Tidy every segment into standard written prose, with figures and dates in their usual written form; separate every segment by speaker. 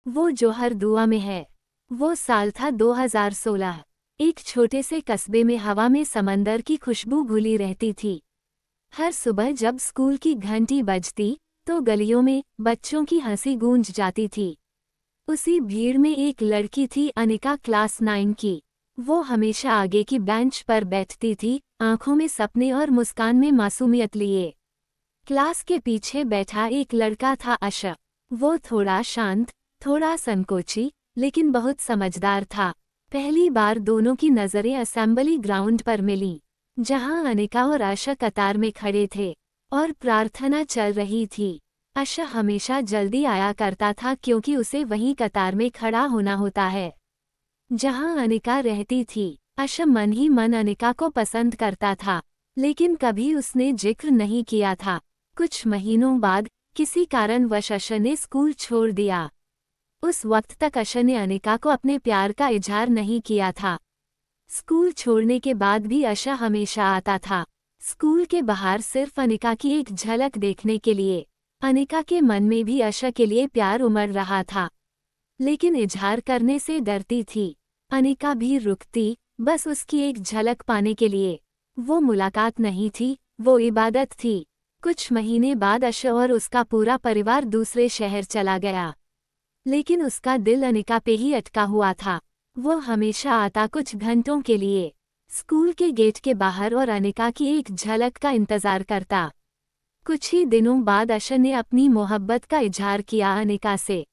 Speaker 1: वो जो हर दुआ में है। वो साल था 2016। एक छोटे से कस्बे में हवा में समंदर की खुशबू घुली रहती थी। हर सुबह जब स्कूल की घंटी बजती तो गलियों में बच्चों की हंसी गूंज जाती थी। उसी भीड़ में एक लड़की थी, अनिका, क्लास 9 की। वो हमेशा आगे की बेंच पर बैठती थी, आंखों में सपने और मुस्कान में मासूमियत लिए। क्लास के पीछे बैठा एक लड़का था, अशा। वो थोड़ा शांत, थोड़ा संकोची, लेकिन बहुत समझदार था। पहली बार दोनों की नज़रें असेंबली ग्राउंड पर मिलीं, जहां अनिका और अशा कतार में खड़े थे और प्रार्थना चल रही थी। अशा हमेशा जल्दी आया करता था क्योंकि उसे वहीं कतार में खड़ा होना होता है जहां अनिका रहती थी। अशा मन ही मन अनिका को पसंद करता था, लेकिन कभी उसने जिक्र नहीं किया था। कुछ महीनों बाद किसी कारणवश अशा ने स्कूल छोड़ दिया। उस वक्त तक अशा ने अनिका को अपने प्यार का इजहार नहीं किया था। स्कूल छोड़ने के बाद भी अशा हमेशा आता था, स्कूल के बाहर सिर्फ अनिका की एक झलक देखने के लिए। अनिका के मन में भी अशा के लिए प्यार उमड़ रहा था, लेकिन इजहार करने से डरती थी। अनिका भी रुकती, बस उसकी एक झलक पाने के लिए। वो मुलाकात नहीं थी, वो इबादत थी। कुछ महीने बाद अशा और उसका पूरा परिवार दूसरे शहर चला गया, लेकिन उसका दिल अनिका पे ही अटका हुआ था। वो हमेशा आता कुछ घंटों के लिए, स्कूल के गेट के बाहर, और अनिका की एक झलक का इंतजार करता। कुछ ही दिनों बाद अशा ने अपनी मोहब्बत का इजहार किया अनिका से।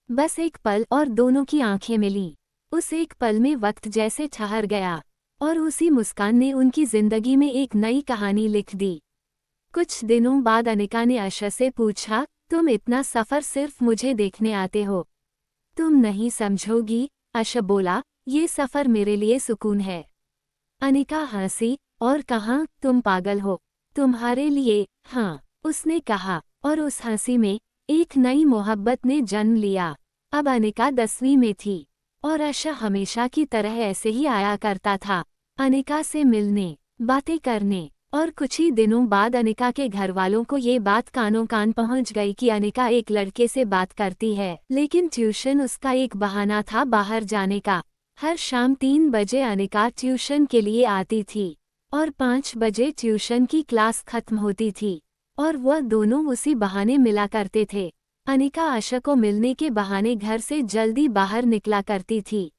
Speaker 1: बस एक पल और दोनों की आंखें मिलीं। उस एक पल में वक्त जैसे ठहर गया, और उसी मुस्कान ने उनकी जिंदगी में एक नई कहानी लिख दी। कुछ दिनों बाद अनिका ने अशा से पूछा, तुम इतना सफ़र सिर्फ मुझे देखने आते हो? तुम नहीं समझोगी, अशा बोला, ये सफ़र मेरे लिए सुकून है। अनिका हंसी और कहा, तुम पागल हो, तुम्हारे लिए। हाँ, उसने कहा, और उस हंसी में एक नई मोहब्बत ने जन्म लिया। अब अनिका 10वीं में थी, और अशा हमेशा की तरह ऐसे ही आया करता था, अनिका से मिलने, बातें करने। और कुछ ही दिनों बाद अनिका के घर वालों को ये बात कानों कान पहुंच गई कि अनिका एक लड़के से बात करती है, लेकिन ट्यूशन उसका एक बहाना था बाहर जाने का। हर शाम 3 बजे अनिका ट्यूशन के लिए आती थी, और 5 बजे ट्यूशन की क्लास खत्म होती थी, और वह दोनों उसी बहाने मिला करते थे। अनिका आशा को मिलने के बहाने घर से जल्दी बाहर निकला करती थी।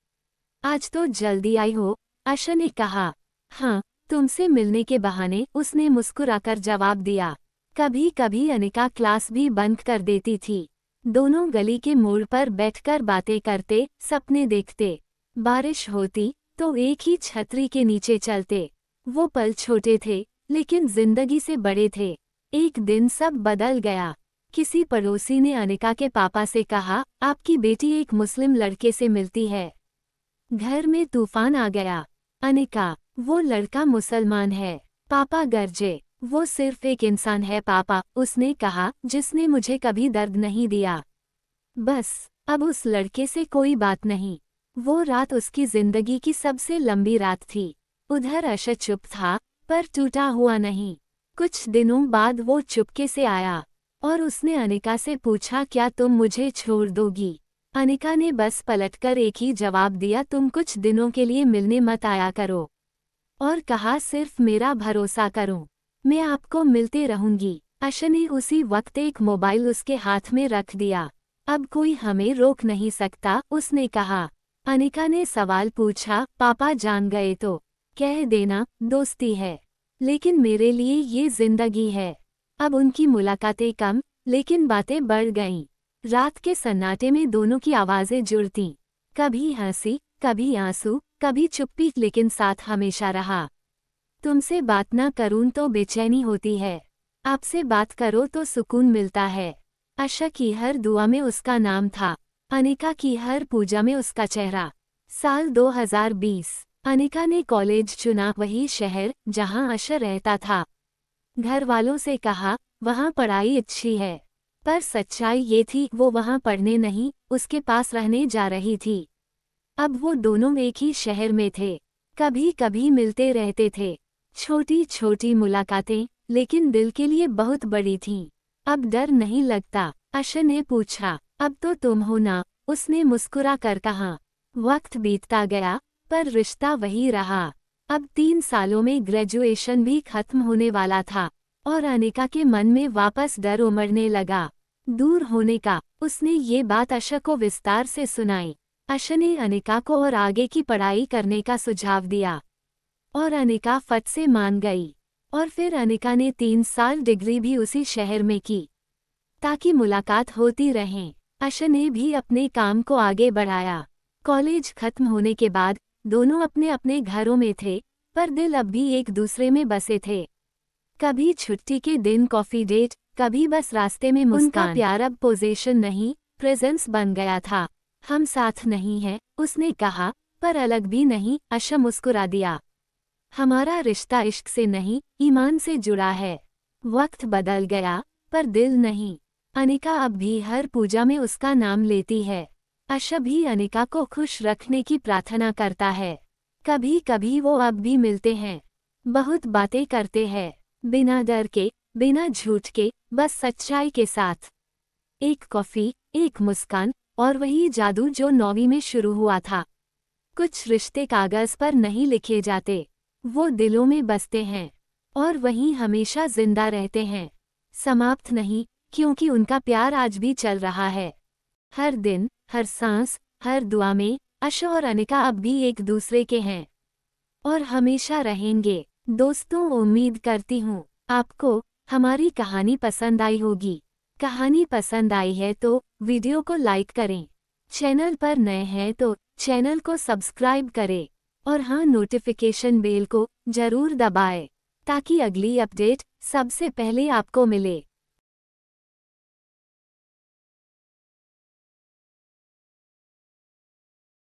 Speaker 1: आज तो जल्दी आई हो, आशा ने कहा। हाँ, तुमसे मिलने के बहाने, उसने मुस्कुराकर जवाब दिया। कभी कभी अनिका क्लास भी बंद कर देती थी। दोनों गली के मोड़ पर बैठकर बातें करते, सपने देखते। बारिश होती तो एक ही छतरी के नीचे चलते। वो पल छोटे थे, लेकिन जिंदगी से बड़े थे। एक दिन सब बदल गया। किसी पड़ोसी ने अनिका के पापा से कहा, आपकी बेटी एक मुस्लिम लड़के से मिलती है। घर में तूफान आ गया। अनिका, वो लड़का मुसलमान है। पापा गरजे। वो सिर्फ एक इंसान है पापा, उसने कहा, जिसने मुझे कभी दर्द नहीं दिया। बस, अब उस लड़के से कोई बात नहीं। वो रात उसकी जिंदगी की सबसे लंबी रात थी। उधर अशा चुप था, पर टूटा हुआ नहीं। कुछ दिनों बाद वो चुपके से आया, और उसने अनिका से पूछा, क्या तुम मुझे छोड़ दोगी? अनिका ने बस पलटकर एक ही जवाब दिया, तुम कुछ दिनों के लिए मिलने मत आया करो। और कहा, सिर्फ मेरा भरोसा करो, मैं आपको मिलते रहूंगी। आशा ने उसी वक्त एक मोबाइल उसके हाथ में रख दिया। अब कोई हमें रोक नहीं सकता, उसने कहा। अनिका ने सवाल पूछा, पापा जान गए तो कह देना, दोस्ती है, लेकिन मेरे लिए ये जिंदगी है। अब उनकी मुलाकातें कम, लेकिन बातें बढ़ गईं। रात के सन्नाटे में दोनों की आवाज़ें जुड़तीं, कभी हंसी, कभी आंसू, कभी चुप्पी, लेकिन साथ हमेशा रहा। तुमसे बात ना करूं तो बेचैनी होती है, आपसे बात करो तो सुकून मिलता है। आशा की हर दुआ में उसका नाम था, अनिका की हर पूजा में उसका चेहरा। साल 2020। अनिका ने कॉलेज चुना, वही शहर जहां आशा रहता था। घर वालों से कहा, वहां पढ़ाई अच्छी है, पर सच्चाई ये थी, वो वहां पढ़ने नहीं, उसके पास रहने जा रही थी। अब वो दोनों एक ही शहर में थे, कभी कभी मिलते रहते थे। छोटी छोटी मुलाकातें, लेकिन दिल के लिए बहुत बड़ी थीं। अब डर नहीं लगता, आशा ने पूछा। अब तो तुम हो ना, उसने मुस्कुरा कर कहा। वक्त बीतता गया, पर रिश्ता वही रहा। अब 3 सालों में ग्रेजुएशन भी खत्म होने वाला था और अनिका के मन में वापस डर उमड़ने लगा दूर होने का। उसने ये बात आशा को विस्तार से सुनाई। आशा ने अनिका को और आगे की पढ़ाई करने का सुझाव दिया और अनिका फट से मान गई। और फिर अनिका ने 3 साल डिग्री भी उसी शहर में की ताकि मुलाकात होती रहे। आशा ने भी अपने काम को आगे बढ़ाया। कॉलेज खत्म होने के बाद दोनों अपने अपने घरों में थे, पर दिल अब भी एक दूसरे में बसे थे। कभी छुट्टी के दिन कॉफी डेट, कभी बस रास्ते में मुस्कान। उनका प्यार अब पोजीशन नहीं, प्रेजेंस बन गया था। हम साथ नहीं हैं, उसने कहा, पर अलग भी नहीं, आशा मुस्कुरा दिया। हमारा रिश्ता इश्क से नहीं, ईमान से जुड़ा है। वक्त बदल गया, पर दिल नहीं। अनिका अब भी हर पूजा में उसका नाम लेती है। आशा भी अनिका को खुश रखने की प्रार्थना करता है। कभी कभी वो अब भी मिलते हैं, बहुत बातें करते हैं, बिना डर के, बिना झूठ के, बस सच्चाई के साथ। एक कॉफी, एक मुस्कान, और वही जादू जो 9वीं में शुरू हुआ था। कुछ रिश्ते कागज पर नहीं लिखे जाते, वो दिलों में बसते हैं और वहीं हमेशा जिंदा रहते हैं। समाप्त नहीं, क्योंकि उनका प्यार आज भी चल रहा है। हर दिन, हर सांस, हर दुआ में आशा और अनिका अब भी एक दूसरे के हैं और हमेशा रहेंगे। दोस्तों, उम्मीद करती हूँ आपको हमारी कहानी पसंद आई होगी। कहानी पसंद आई है तो वीडियो को लाइक करें। चैनल पर नए हैं तो चैनल को सब्सक्राइब करें और हाँ, नोटिफिकेशन बेल को जरूर दबाएं ताकि अगली अपडेट सबसे पहले आपको मिले।